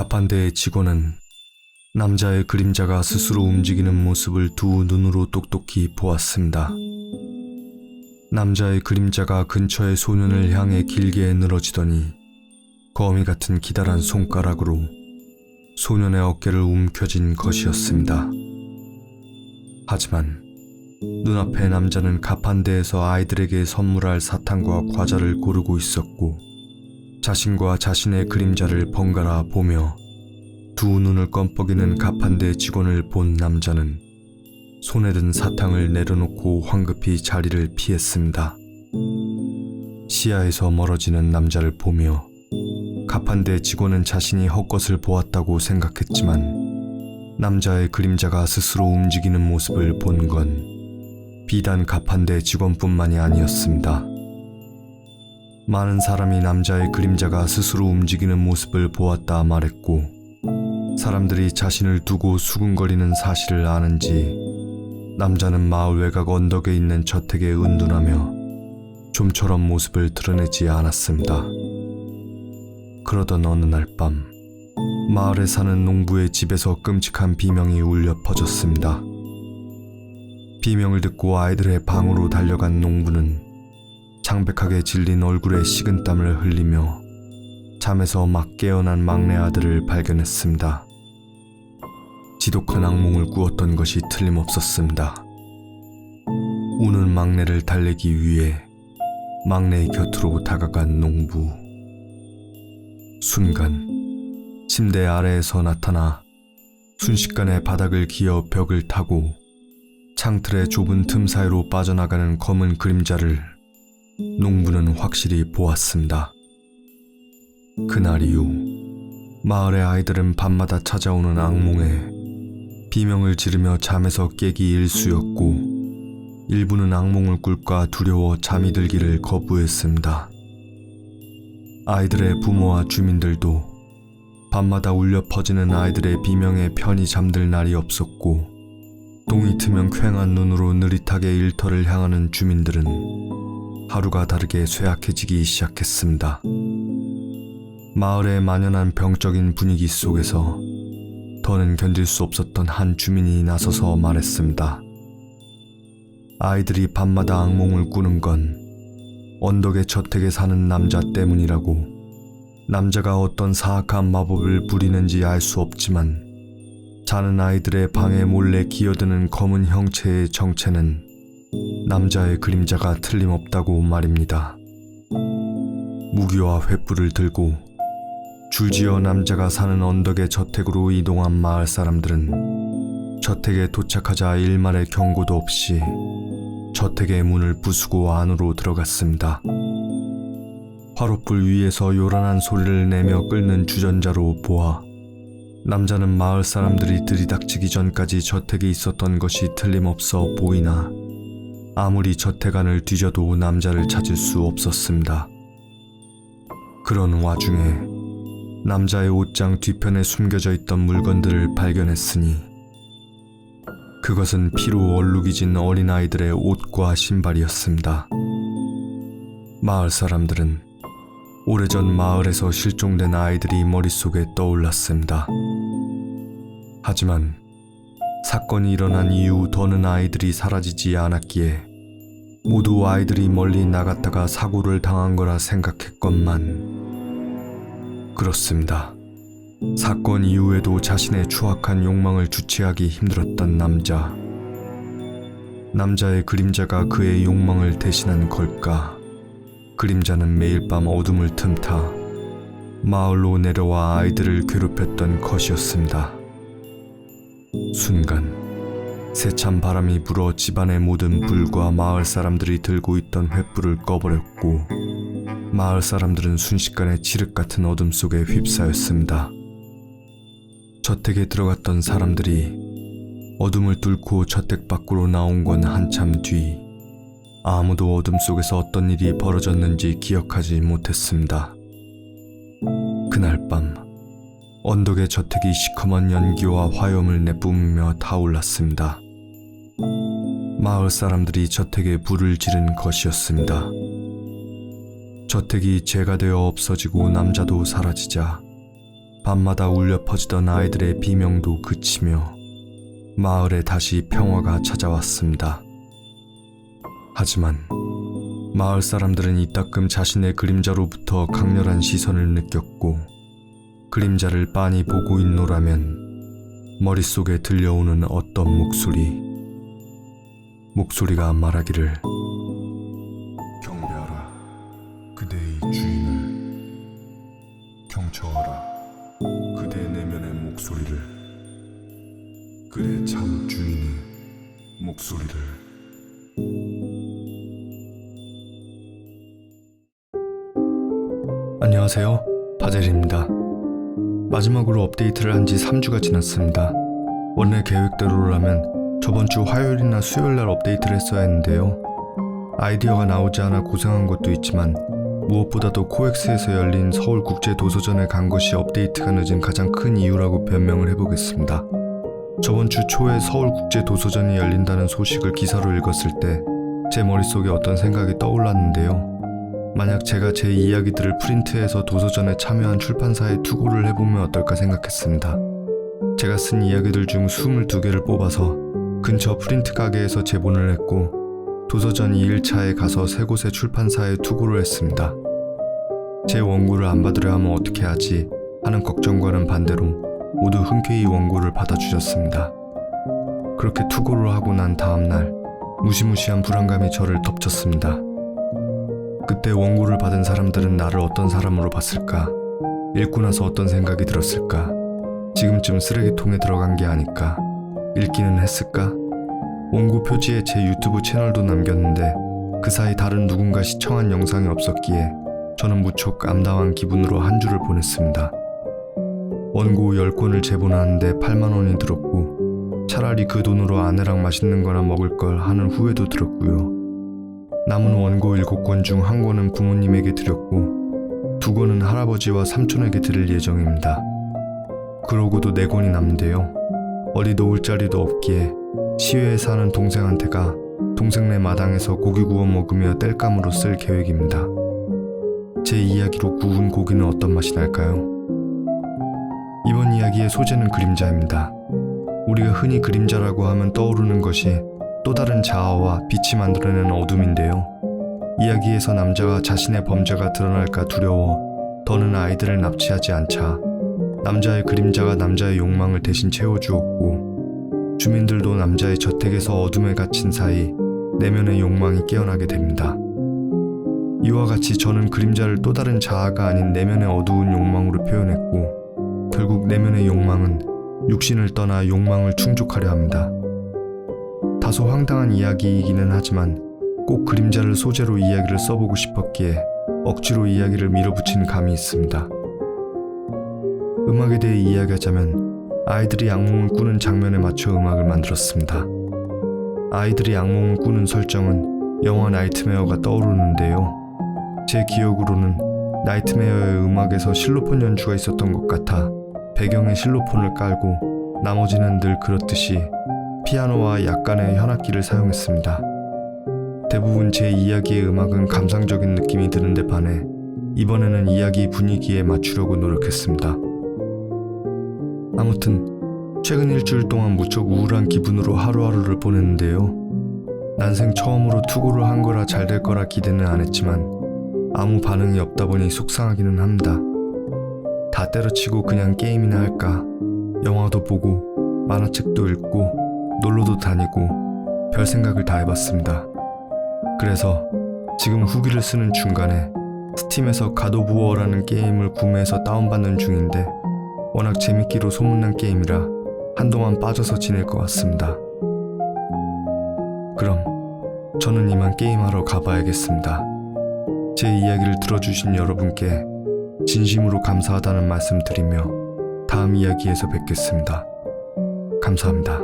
가판대의 직원은 남자의 그림자가 스스로 움직이는 모습을 두 눈으로 똑똑히 보았습니다. 남자의 그림자가 근처의 소년을 향해 길게 늘어지더니 거미 같은 기다란 손가락으로 소년의 어깨를 움켜쥔 것이었습니다. 하지만 눈앞의 남자는 가판대에서 아이들에게 선물할 사탕과 과자를 고르고 있었고 자신과 자신의 그림자를 번갈아 보며 두 눈을 껌뻑이는 가판대 직원을 본 남자는 손에 든 사탕을 내려놓고 황급히 자리를 피했습니다. 시야에서 멀어지는 남자를 보며 가판대 직원은 자신이 헛것을 보았다고 생각했지만 남자의 그림자가 스스로 움직이는 모습을 본 건 비단 가판대 직원뿐만이 아니었습니다. 많은 사람이 남자의 그림자가 스스로 움직이는 모습을 보았다 말했고 사람들이 자신을 두고 수군거리는 사실을 아는지 남자는 마을 외곽 언덕에 있는 저택에 은둔하며 좀처럼 모습을 드러내지 않았습니다. 그러던 어느 날 밤 마을에 사는 농부의 집에서 끔찍한 비명이 울려 퍼졌습니다. 비명을 듣고 아이들의 방으로 달려간 농부는 창백하게 질린 얼굴에 식은땀을 흘리며 잠에서 막 깨어난 막내 아들을 발견했습니다. 지독한 악몽을 꾸었던 것이 틀림없었습니다. 우는 막내를 달래기 위해 막내의 곁으로 다가간 농부. 순간 침대 아래에서 나타나 순식간에 바닥을 기어 벽을 타고 창틀의 좁은 틈 사이로 빠져나가는 검은 그림자를 농부는 확실히 보았습니다. 그날 이후 마을의 아이들은 밤마다 찾아오는 악몽에 비명을 지르며 잠에서 깨기 일쑤였고 일부는 악몽을 꿀까 두려워 잠이 들기를 거부했습니다. 아이들의 부모와 주민들도 밤마다 울려 퍼지는 아이들의 비명에 편히 잠들 날이 없었고 동이 트면 퀭한 눈으로 느릿하게 일터를 향하는 주민들은 하루가 다르게 쇠약해지기 시작했습니다. 마을에 만연한 병적인 분위기 속에서 더는 견딜 수 없었던 한 주민이 나서서 말했습니다. 아이들이 밤마다 악몽을 꾸는 건 언덕의 저택에 사는 남자 때문이라고. 남자가 어떤 사악한 마법을 부리는지 알 수 없지만 자는 아이들의 방에 몰래 기어드는 검은 형체의 정체는 남자의 그림자가 틀림없다고 말입니다. 무기와 횃불을 들고 줄지어 남자가 사는 언덕의 저택으로 이동한 마을 사람들은 저택에 도착하자 일말의 경고도 없이 저택의 문을 부수고 안으로 들어갔습니다. 화롯불 위에서 요란한 소리를 내며 끓는 주전자로 보아 남자는 마을 사람들이 들이닥치기 전까지 저택에 있었던 것이 틀림없어 보이나 아무리 저택 안을 뒤져도 남자를 찾을 수 없었습니다. 그런 와중에 남자의 옷장 뒤편에 숨겨져 있던 물건들을 발견했으니 그것은 피로 얼룩이진 어린아이들의 옷과 신발이었습니다. 마을 사람들은 오래전 마을에서 실종된 아이들이 머릿속에 떠올랐습니다. 하지만 사건이 일어난 이후 더는 아이들이 사라지지 않았기에 모두 아이들이 멀리 나갔다가 사고를 당한 거라 생각했건만 그렇습니다. 사건 이후에도 자신의 추악한 욕망을 주체하기 힘들었던 남자. 남자의 그림자가 그의 욕망을 대신한 걸까? 그림자는 매일 밤 어둠을 틈타 마을로 내려와 아이들을 괴롭혔던 것이었습니다. 순간 세찬 바람이 불어 집안의 모든 불과 마을 사람들이 들고 있던 횃불을 꺼버렸고 마을 사람들은 순식간에 칠흑 같은 어둠 속에 휩싸였습니다. 저택에 들어갔던 사람들이 어둠을 뚫고 저택 밖으로 나온 건 한참 뒤. 아무도 어둠 속에서 어떤 일이 벌어졌는지 기억하지 못했습니다. 그날 밤 언덕의 저택이 시커먼 연기와 화염을 내뿜으며 타올랐습니다. 마을 사람들이 저택에 불을 지른 것이었습니다. 저택이 재가 되어 없어지고 남자도 사라지자 밤마다 울려 퍼지던 아이들의 비명도 그치며 마을에 다시 평화가 찾아왔습니다. 하지만 마을 사람들은 이따금 자신의 그림자로부터 강렬한 시선을 느꼈고 그림자를 빤히 보고 있노라면 머릿속에 들려오는 어떤 목소리가 말하기를 경배하라 그대의 주인을, 경청하라 그대 내면의 목소리를, 그대 참 주인의 목소리를. 안녕하세요, 바젤입니다. 마지막으로 업데이트를 한 지 3주가 지났습니다. 원래 계획대로라면 저번 주 화요일이나 수요일날 업데이트를 했어야 했는데요. 아이디어가 나오지 않아 고생한 것도 있지만 무엇보다도 코엑스에서 열린 서울국제도서전에 간 것이 업데이트가 늦은 가장 큰 이유라고 변명을 해보겠습니다. 저번 주 초에 서울국제도서전이 열린다는 소식을 기사로 읽었을 때 제 머릿속에 어떤 생각이 떠올랐는데요. 만약 제가 제 이야기들을 프린트해서 도서전에 참여한 출판사에 투고를 해보면 어떨까 생각했습니다. 제가 쓴 이야기들 중 22개를 뽑아서 근처 프린트 가게에서 제본을 했고 도서전 2일차에 가서 3곳의 출판사에 투고를 했습니다. 제 원고를 안 받으려 하면 어떻게 하지 하는 걱정과는 반대로 모두 흔쾌히 원고를 받아주셨습니다. 그렇게 투고를 하고 난 다음날 무시무시한 불안감이 저를 덮쳤습니다. 그때 원고를 받은 사람들은 나를 어떤 사람으로 봤을까? 읽고 나서 어떤 생각이 들었을까? 지금쯤 쓰레기통에 들어간 게 아닐까? 읽기는 했을까? 원고 표지에 제 유튜브 채널도 남겼는데 그 사이 다른 누군가 시청한 영상이 없었기에 저는 무척 암담한 기분으로 한 주를 보냈습니다. 원고 10권을 제본하는데 8만 원이 들었고 차라리 그 돈으로 아내랑 맛있는 거나 먹을 걸 하는 후회도 들었고요. 남은 원고 7권 중 1권은 부모님에게 드렸고 2권은 할아버지와 삼촌에게 드릴 예정입니다. 그러고도 4권이 남는데요. 어디 놓을 자리도 없기에 시외에 사는 동생한테가 동생네 마당에서 고기 구워 먹으며 땔감으로 쓸 계획입니다. 제 이야기로 구운 고기는 어떤 맛이 날까요? 이번 이야기의 소재는 그림자입니다. 우리가 흔히 그림자라고 하면 떠오르는 것이 또 다른 자아와 빛이 만들어내는 어둠인데요. 이야기에서 남자가 자신의 범죄가 드러날까 두려워 더는 아이들을 납치하지 않자 남자의 그림자가 남자의 욕망을 대신 채워주었고 주민들도 남자의 저택에서 어둠에 갇힌 사이 내면의 욕망이 깨어나게 됩니다. 이와 같이 저는 그림자를 또 다른 자아가 아닌 내면의 어두운 욕망으로 표현했고 결국 내면의 욕망은 육신을 떠나 욕망을 충족하려 합니다. 다소 황당한 이야기이기는 하지만 꼭 그림자를 소재로 이야기를 써보고 싶었기에 억지로 이야기를 밀어붙인 감이 있습니다. 음악에 대해 이야기하자면 아이들이 악몽을 꾸는 장면에 맞춰 음악을 만들었습니다. 아이들이 악몽을 꾸는 설정은 영화 나이트메어가 떠오르는데요. 제 기억으로는 나이트메어의 음악에서 실로폰 연주가 있었던 것 같아 배경에 실로폰을 깔고 나머지는 늘 그렇듯이 피아노와 약간의 현악기를 사용했습니다. 대부분 제 이야기의 음악은 감상적인 느낌이 드는데 반해 이번에는 이야기 분위기에 맞추려고 노력했습니다. 아무튼 최근 일주일 동안 무척 우울한 기분으로 하루하루를 보냈는데요. 난생 처음으로 투고를 한 거라 잘 될 거라 기대는 안 했지만 아무 반응이 없다 보니 속상하기는 합니다. 다 때려치고 그냥 게임이나 할까, 영화도 보고 만화책도 읽고 놀러도 다니고 별 생각을 다 해봤습니다. 그래서 지금 후기를 쓰는 중간에 스팀에서 갓 오브 워라는 게임을 구매해서 다운받는 중인데 워낙 재밌기로 소문난 게임이라 한동안 빠져서 지낼 것 같습니다. 그럼 저는 이만 게임하러 가봐야겠습니다. 제 이야기를 들어주신 여러분께 진심으로 감사하다는 말씀 드리며 다음 이야기에서 뵙겠습니다. 감사합니다.